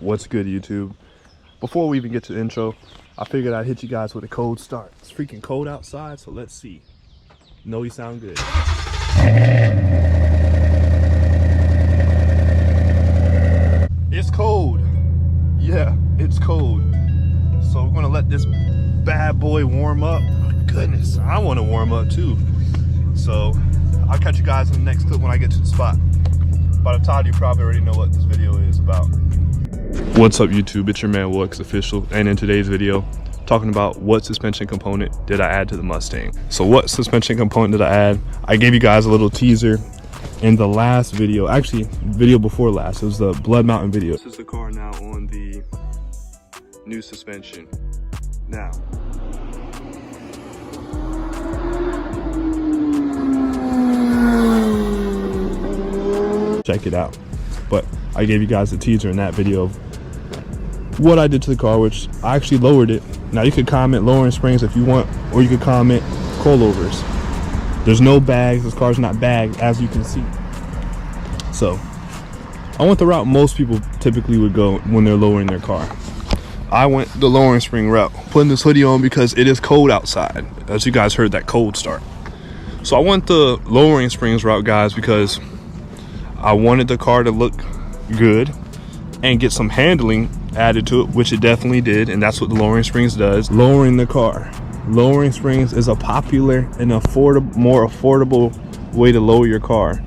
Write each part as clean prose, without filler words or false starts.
What's good, YouTube? Before we even get to the intro, I figured I'd hit you guys with a cold start. It's freaking cold outside, so let's see. Know you sound good. It's cold. Yeah, it's cold. So we're gonna let this bad boy warm up. Oh, goodness, I want to warm up too. So I'll catch you guys in the next clip when I get to the spot. By the time you probably already know what this video is about. What's up, YouTube? It's your man Woah XOfficial, and in today's video, talking about what suspension component did I add to the Mustang. So what suspension component did I add? I gave you guys a little teaser in the last video, actually video before last. It was the Blood Mountain video. This is the car now on the new suspension. Now, check it out. But I gave you guys a teaser in that video of what I did to the car, which I actually lowered it. Now you could comment lowering springs if you want, or you could comment coilovers. There's no bags. This car's not bagged, as you can see. So I went the route most people typically would go when they're lowering their car. I went the lowering spring route, putting this hoodie on because it is cold outside, as you guys heard that cold start. So I went the lowering springs route, guys, because I wanted the car to look good and get some handling added to it, which it definitely did, and that's what the lowering springs does. Lowering the car. Lowering springs is a popular and more affordable way to lower your car.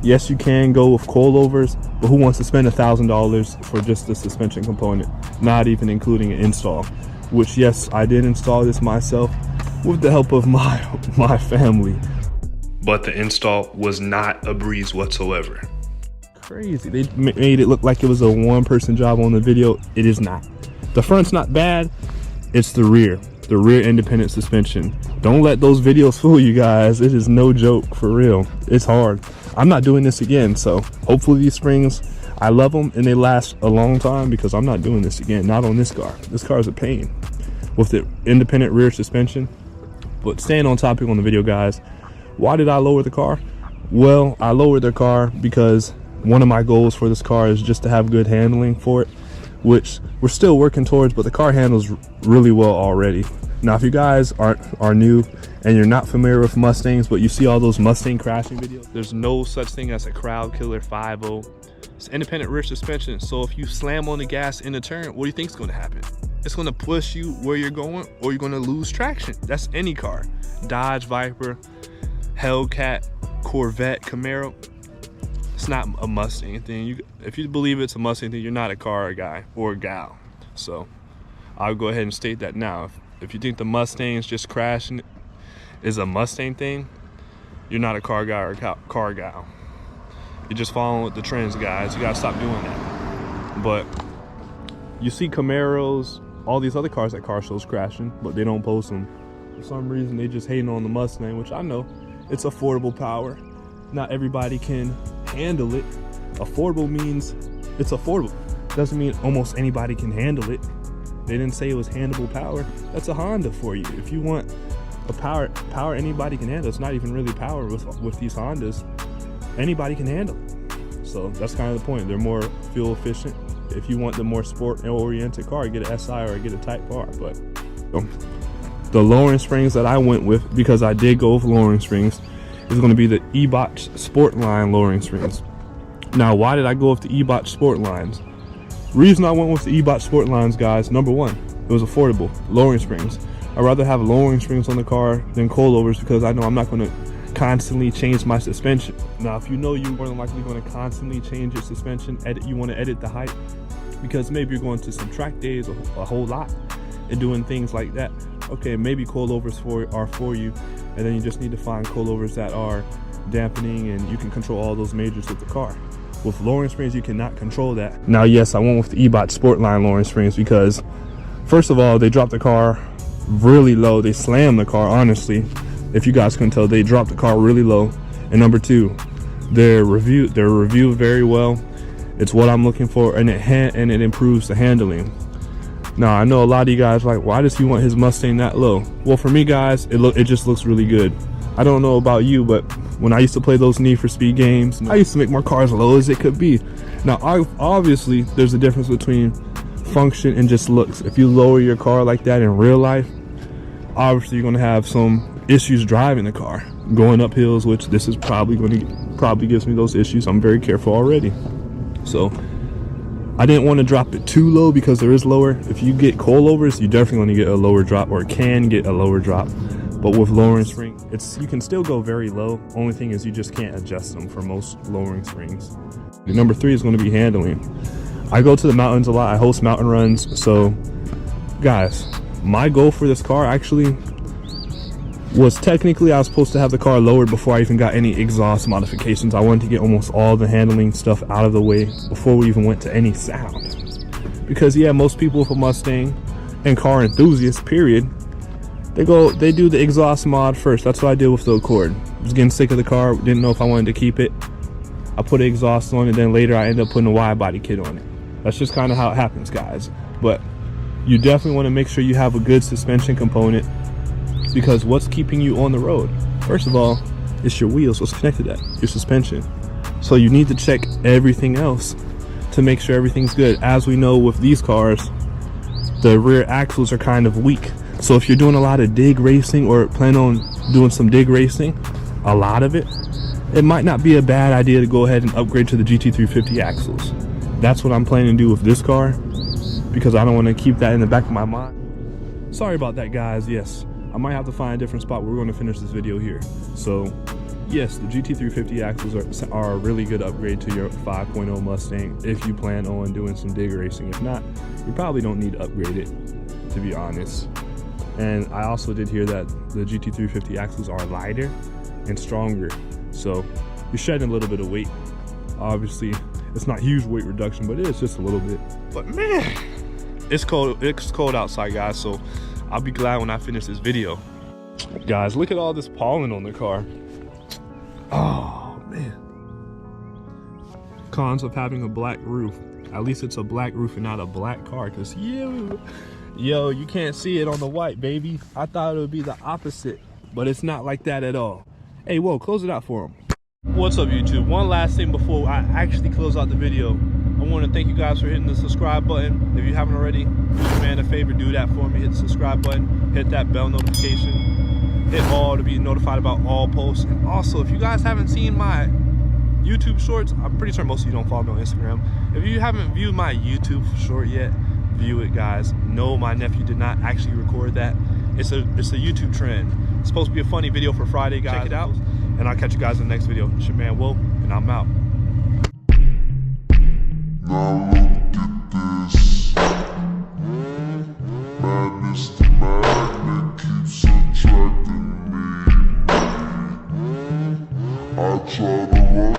Yes, you can go with coilovers, but who wants to spend $1,000 for just the suspension component, not even including an install? Which, yes, I did install this myself with the help of my family. But the install was not a breeze whatsoever. Crazy. They made it look like it was a one-person job on the video. It is not. The front's not bad. It's the rear independent suspension. Don't let those videos fool you guys. It is no joke, for real. It's hard. I'm not doing this again, so hopefully these springs, I love them and they last a long time, because I'm not doing this again. Not on this car. This car is a pain with the independent rear suspension. But staying on topic on the video, guys, why did I lower the car? Well, I lowered the car because one of my goals for this car is just to have good handling for it, which we're still working towards, but the car handles really well already. Now, if you guys are new and you're not familiar with Mustangs, but you see all those Mustang crashing videos, there's no such thing as a crowd killer 5.0. It's independent rear suspension, so if you slam on the gas in a turn, what do you think is going to happen? It's going to push you where you're going, or you're going to lose traction. That's any car. Dodge, Viper, Hellcat, Corvette, Camaro. It's not a Mustang thing. If you believe it's a Mustang thing, you're not a car guy or a gal. So I'll go ahead and state that now. If you think the Mustang's just crashing is a Mustang thing, you're not a car guy or a car gal. You're just following with the trends, guys. You gotta stop doing that. But you see Camaros, all these other cars at car shows crashing, but they don't post them. For some reason, they just hating on the Mustang, which I know it's affordable power. Not everybody can handle it. Affordable means it's affordable. Doesn't mean almost anybody can handle it. They didn't say it was handleable power. That's a Honda for you. If you want a power anybody can handle, it's not even really power with these Hondas. Anybody can handle it. So that's kind of the point. They're more fuel efficient. If you want the more sport oriented car, get an SI or get a Type R. But the lowering springs that I went with, because I did go with lowering springs, is going to be the E-Botch Sportline lowering springs. Now, why did I go with the E-Botch Sportlines? Reason I went with the E-Botch Sportlines, guys, number one, it was affordable. Lowering springs. I'd rather have lowering springs on the car than coilovers, because I know I'm not going to constantly change my suspension. Now, if you know you're more than likely going to constantly change your suspension, you want to edit the height, because maybe you're going to some track days a whole lot and doing things like that. Okay, maybe coilovers are for you, and then you just need to find coilovers that are dampening, and you can control all those majors with the car. With lowering springs, you cannot control that. Now, yes, I went with the E-Botch Sportline lowering springs because, first of all, they dropped the car really low. They slammed the car, honestly. If you guys couldn't tell, they dropped the car really low. And number two, they're reviewed very well. It's what I'm looking for, and it improves the handling. Now, I know a lot of you guys are like, why does he want his Mustang that low? Well, for me, guys, it just looks really good. I don't know about you, but when I used to play those Need for Speed games, I used to make my car as low as it could be. Now, obviously, there's a difference between function and just looks. If you lower your car like that in real life, obviously you're going to have some issues driving the car, going up hills, which this is probably gives me those issues. I'm very careful already. So I didn't want to drop it too low because there is lower. If you get coilovers, you definitely want to get a lower drop, or can get a lower drop. But with lowering spring, you can still go very low. Only thing is you just can't adjust them for most lowering springs. Number 3 is going to be handling. I go to the mountains a lot. I host mountain runs. So guys, my goal for this car actually was, technically I was supposed to have the car lowered before I even got any exhaust modifications. I wanted to get almost all the handling stuff out of the way before we even went to any sound. Because yeah, most people with a Mustang and car enthusiasts, period, they do the exhaust mod first. That's what I did with the Accord. I was getting sick of the car, didn't know if I wanted to keep it. I put an exhaust on it, then later I ended up putting a wide body kit on it. That's just kind of how it happens, guys. But you definitely want to make sure you have a good suspension component, because what's keeping you on the road? First of all, it's your wheels. What's connected to that? Your suspension. So you need to check everything else to make sure everything's good. As we know with these cars, the rear axles are kind of weak. So if you're doing a lot of dig racing or plan on doing some dig racing, a lot of it might not be a bad idea to go ahead and upgrade to the GT350 axles. That's what I'm planning to do with this car, because I don't want to keep that in the back of my mind. Sorry about that, guys. Yes, I might have to find a different spot where we're going to finish this video here. So yes, the GT350 axles are a really good upgrade to your 5.0 Mustang if you plan on doing some dig racing. If not, you probably don't need to upgrade it, to be honest. And I also did hear that the GT350 axles are lighter and stronger, so you're shedding a little bit of weight. Obviously, it's not huge weight reduction, but it is just a little bit. But man, it's cold outside, guys, so I'll be glad when I finish this video. Guys, look at all this pollen on the car. Oh man. Cons of having a black roof. At least it's a black roof and not a black car, because yo, you can't see it on the white, baby. I thought it would be the opposite, but it's not like that at all. Hey, whoa, close it out for him. What's up, YouTube? One last thing before I actually close out the video. I want to thank you guys for hitting the subscribe button. If you haven't already, do your man a favor, do that for me. Hit the subscribe button, hit that bell notification, hit all to be notified about all posts. And also, if you guys haven't seen my YouTube shorts, I'm pretty sure most of you don't follow me on Instagram. If you haven't viewed my YouTube short yet, view it, guys. No, my nephew did not actually record that. It's a YouTube trend. It's supposed to be a funny video for Friday, guys. Check it out, and I'll catch you guys in the next video. It's your man Woah, and I'm out. Now look at this. Madness, the magnet keeps attracting me. I try to